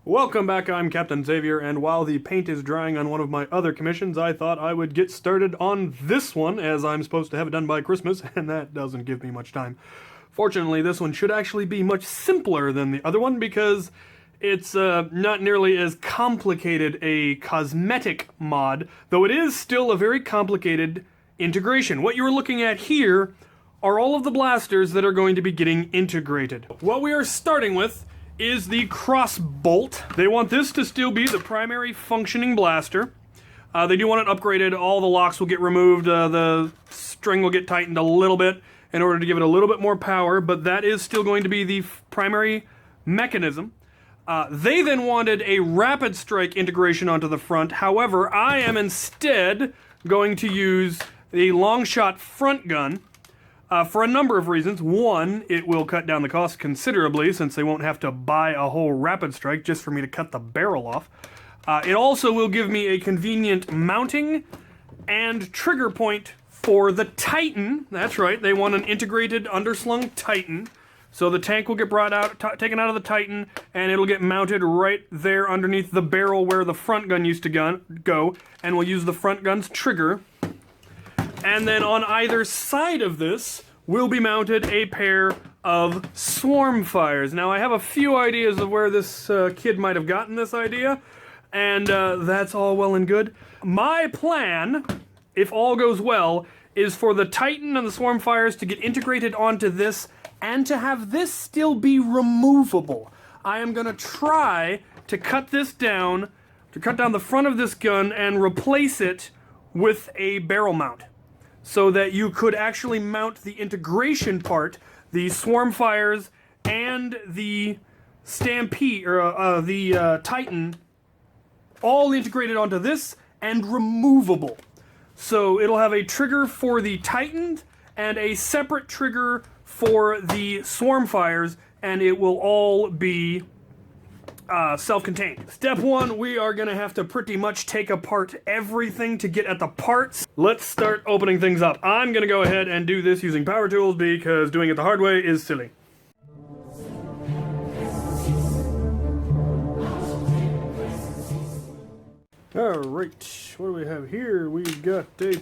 Welcome back, I'm Captain Xavier, and while the paint is drying on one of my other commissions, I thought I would get started on this one, as I'm supposed to have it done by Christmas, and that doesn't give me much time. Fortunately, this one should actually be much simpler than the other one, because it's not nearly as complicated a cosmetic mod, though it is still a very complicated integration. What you're looking at here are all of the blasters that are going to be getting integrated. What we are starting with is the Crossbolt. They want this to still be the primary functioning blaster. They do want it upgraded. All the locks will get removed. The string will get tightened a little bit in order to give it a little bit more power, but that is still going to be the primary mechanism. They then wanted a rapid strike integration onto the front. However, I am instead going to use the long shot front gun. For a number of reasons. One, it will cut down the cost considerably since they won't have to buy a whole rapid strike just for me to cut the barrel off. It also will give me a convenient mounting and trigger point for the Titan. That's right, they want an integrated underslung Titan. So the tank will get brought out, taken out of the Titan, and it'll get mounted right there underneath the barrel where the front gun used to go, and we'll use the front gun's trigger. And then on either side of this will be mounted a pair of swarm fires. Now I have a few ideas of where this kid might have gotten this idea, and that's all well and good. My plan, if all goes well, is for the Titan and the swarm fires to get integrated onto this and to have this still be removable. I am going to try to cut this down, to cut down the front of this gun and replace it with a barrel mount, so that you could actually mount the integration part, the swarm fires and the Stampede, or the Titan, all integrated onto this and removable. So it'll have a trigger for the Titan and a separate trigger for the swarm fires, and it will all be self-contained. Step one, we are going to have to pretty much take apart everything to get at the parts. Let's start opening things up. I'm going to go ahead and do this using power tools because doing it the hard way is silly. Alright, what do we have here? We've got the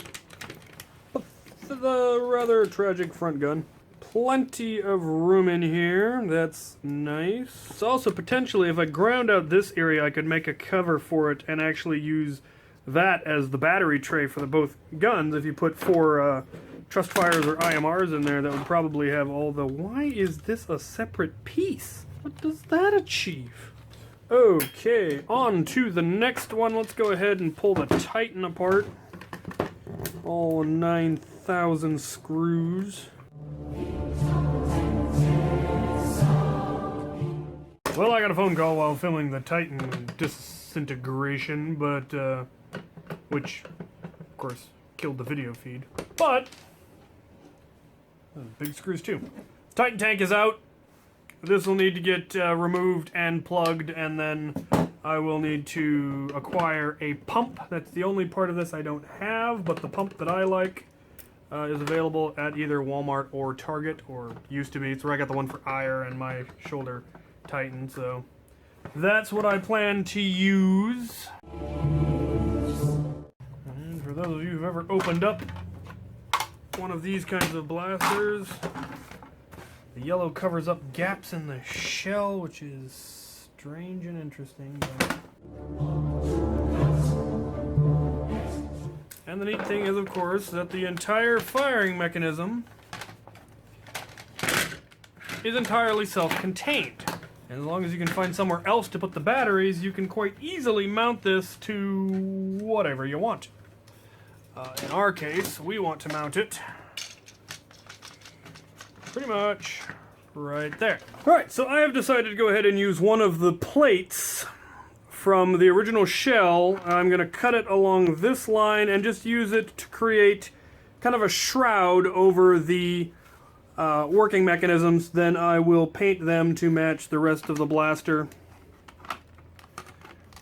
rather tragic front gun. Plenty of room in here. That's nice. It's also potentially, if I ground out this area, I could make a cover for it and actually use that as the battery tray for the both guns. If you put 4 trust fires or IMRs in there, that would probably have all the... Why is this a separate piece? What does that achieve? Okay, on to the next one. Let's go ahead and pull the Titan apart. All 9,000 screws. Well, I got a phone call while filming the Titan disintegration, but, which, of course, killed the video feed. But, big screws too. Titan tank is out. This will need to get removed and plugged, and then I will need to acquire a pump. That's the only part of this I don't have, but the pump that I like is available at either Walmart or Target, or used to be. It's where I got the one for ire and my shoulder Titan, so that's what I plan to use. And for those of you who've ever opened up one of these kinds of blasters, the yellow covers up gaps in the shell, which is strange and interesting. And the neat thing is, of course, that the entire firing mechanism is entirely self-contained. And as long as you can find somewhere else to put the batteries, you can quite easily mount this to whatever you want. In our case, we want to mount it pretty much right there. Alright, so I have decided to go ahead and use one of the plates from the original shell. I'm going to cut it along this line and just use it to create kind of a shroud over the working mechanisms. Then I will paint them to match the rest of the blaster,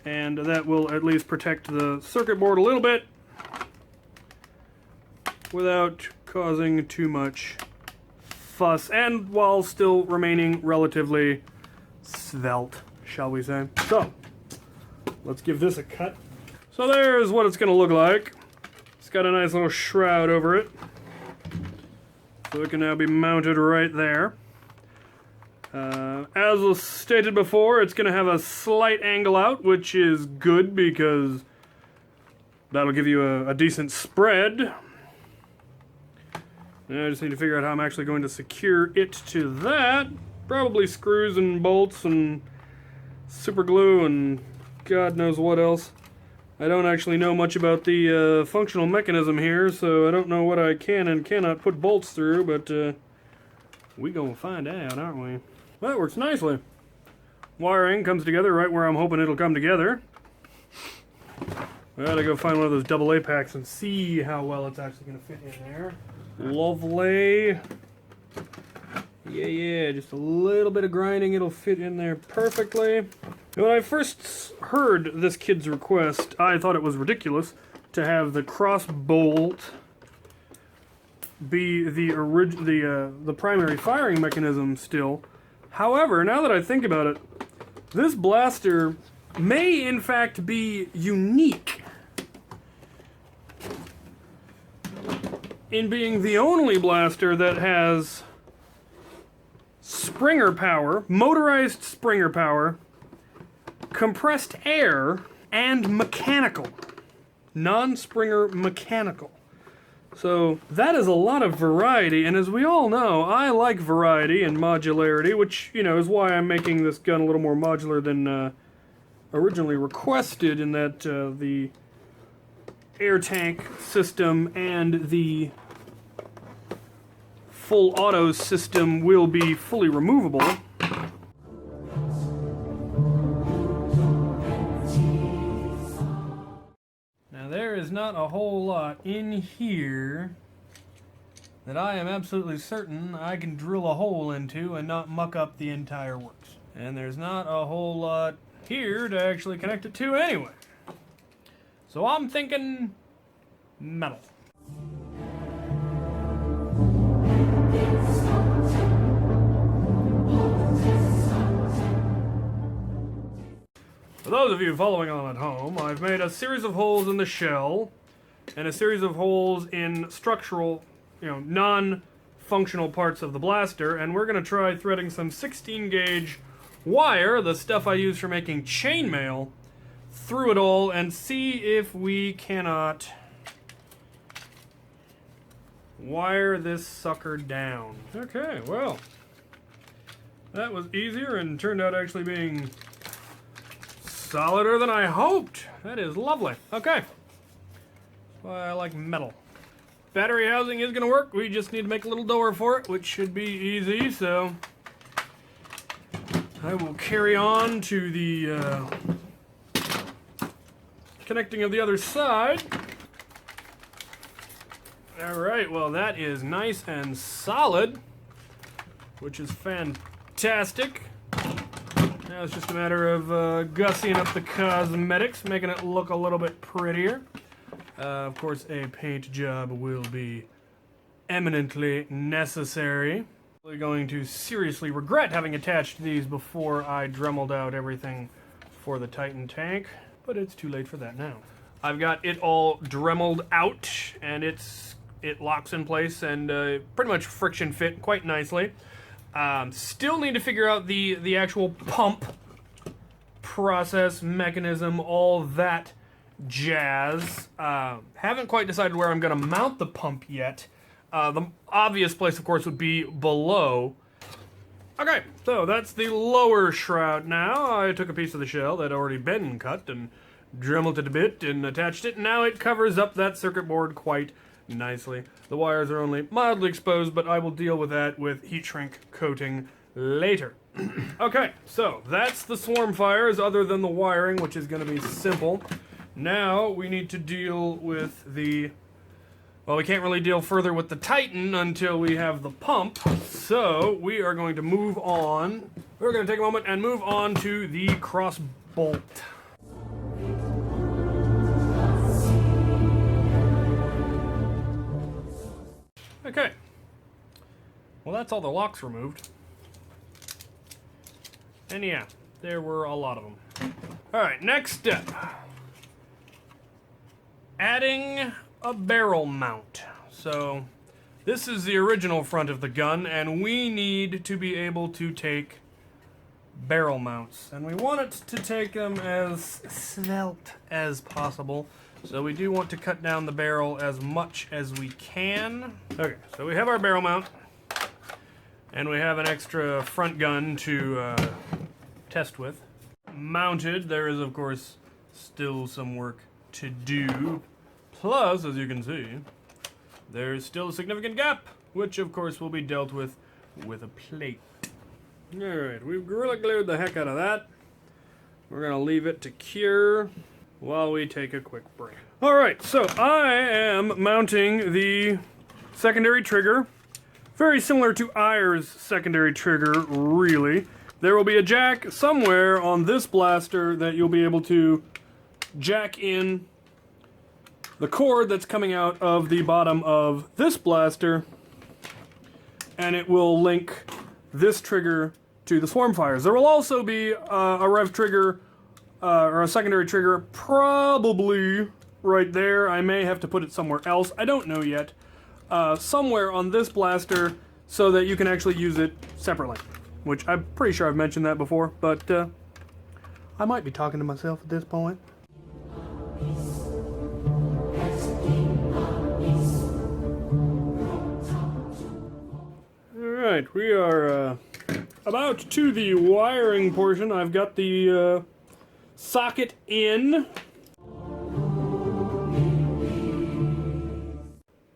and that will at least protect the circuit board a little bit without causing too much fuss, and while still remaining relatively svelte, shall we say. So, let's give this a cut. So there's what it's going to look like. It's got a nice little shroud over it. So it can now be mounted right there. As was stated before, it's going to have a slight angle out, which is good because that'll give you a decent spread. Now I just need to figure out how I'm actually going to secure it to that. Probably screws and bolts and super glue and God knows what else. I don't actually know much about the functional mechanism here, so I don't know what I can and cannot put bolts through, but we gonna find out, aren't we? Well, that works nicely. Wiring comes together right where I'm hoping it'll come together. I gotta go find one of those AA packs and see how well it's actually gonna fit in there. Lovely. Yeah, just a little bit of grinding, it'll fit in there perfectly. When I first heard this kid's request, I thought it was ridiculous to have the Crossbolt be the primary firing mechanism still. However, now that I think about it, this blaster may in fact be unique in being the only blaster that has Springer power, motorized Springer power, compressed air, and mechanical. Non-Springer mechanical. So that is a lot of variety, and as we all know, I like variety and modularity, which, you know, is why I'm making this gun a little more modular than originally requested, in that the air tank system and the full auto system will be fully removable. Now there is not a whole lot in here that I am absolutely certain I can drill a hole into and not muck up the entire works. And there's not a whole lot here to actually connect it to anyway. So I'm thinking metal. For those of you following on at home, I've made a series of holes in the shell and a series of holes in structural, non-functional parts of the blaster, and we're going to try threading some 16 gauge wire, the stuff I use for making chainmail, through it all and see if we cannot wire this sucker down. Okay, well, that was easier and turned out actually being solider than I hoped. That is lovely. Okay. That's why I like metal. Battery housing is going to work. We just need to make a little door for it, which should be easy, so I will carry on to the connecting of the other side. Alright, well that is nice and solid, which is fantastic. Now it's just a matter of gussying up the cosmetics, making it look a little bit prettier. Of course, a paint job will be eminently necessary. I'm going to seriously regret having attached these before I dremeled out everything for the Titan tank, but it's too late for that now. I've got it all dremeled out, and it locks in place and pretty much friction fit quite nicely. Still need to figure out the actual pump process, mechanism, all that jazz. Haven't quite decided where I'm going to mount the pump yet. The obvious place, of course, would be below. Okay, so that's the lower shroud now. I took a piece of the shell that had already been cut and dremeled it a bit and attached it. Now it covers up that circuit board quite nicely. The wires are only mildly exposed, but I will deal with that with heat shrink coating later. Okay, so that's the swarm fires other than the wiring, which is going to be simple. Now we need to deal with the... Well, we can't really deal further with the Titan until we have the pump, so we are going to move on. We're going to take a moment and move on to the Crossbolt. Okay, well that's all the locks removed. And yeah, There were a lot of them. Alright, next step. Adding a barrel mount. So, this is the original front of the gun, and we need to be able to take barrel mounts. And we want it to take them as svelte as possible. So we do want to cut down the barrel as much as we can. Okay, so we have our barrel mount. And we have an extra front gun to test with. Mounted, there is of course still some work to do. Plus, as you can see, there's still a significant gap, which of course will be dealt with a plate. Alright, we've Gorilla Glued the heck out of that. We're going to leave it to cure while we take a quick break. Alright, so I am mounting the secondary trigger. Very similar to Eyre's secondary trigger, really. There will be a jack somewhere on this blaster that you'll be able to jack in the cord that's coming out of the bottom of this blaster, and it will link this trigger to the Swarmfires. There will also be a rev trigger, or a secondary trigger, probably right there. I may have to put it somewhere else. I don't know yet. Somewhere on this blaster so that you can actually use it separately. Which I'm pretty sure I've mentioned that before, but I might be talking to myself at this point. Alright, we are about to the wiring portion. I've got the socket in.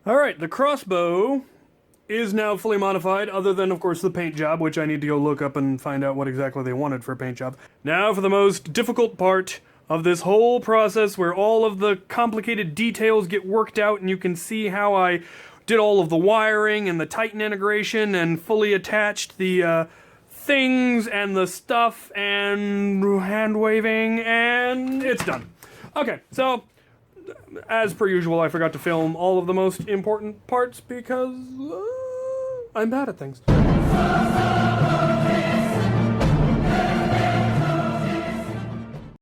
Alright, the crossbow is now fully modified, other than, of course, the paint job, which I need to go look up and find out what exactly they wanted for a paint job. Now for the most difficult part of this whole process, where all of the complicated details get worked out, and you can see how I did all of the wiring and the Titan integration and fully attached the things and the stuff and hand waving, and it's done. Okay, so as per usual, I forgot to film all of the most important parts because I'm bad at things.